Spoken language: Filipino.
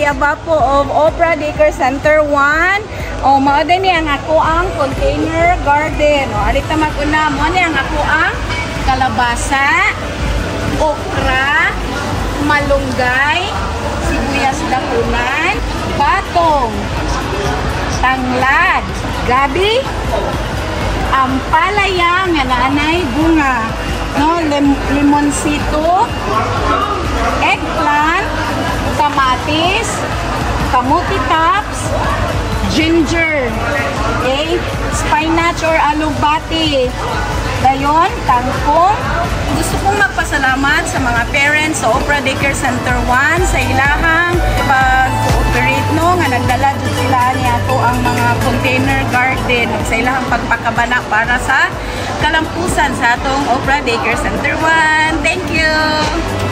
behalf po of Opera Daycare Center 1. O, mao din ni ang ako ang container garden. O, alit na mag-una mo ni ang ako ang kalabasa, okra, malunggay, sibuyas dakunan, batong, tanglad, gabi, ampalaya nga nanay bunga, no, limonsito, eggplant, kamatis, kamuti tops, ginger, okay, spinach or alubati, dayon, kangkong. Gusto kong magpasalamat sa mga parents sa Opera Daycare Center 1 sa ilahang pag-cooperate, no, nga nagdala dito sila niya to ang mga container garden sa ilahang pagpakabana para sa kalampusan sa atong Opera Daycare Center 1. Thank you!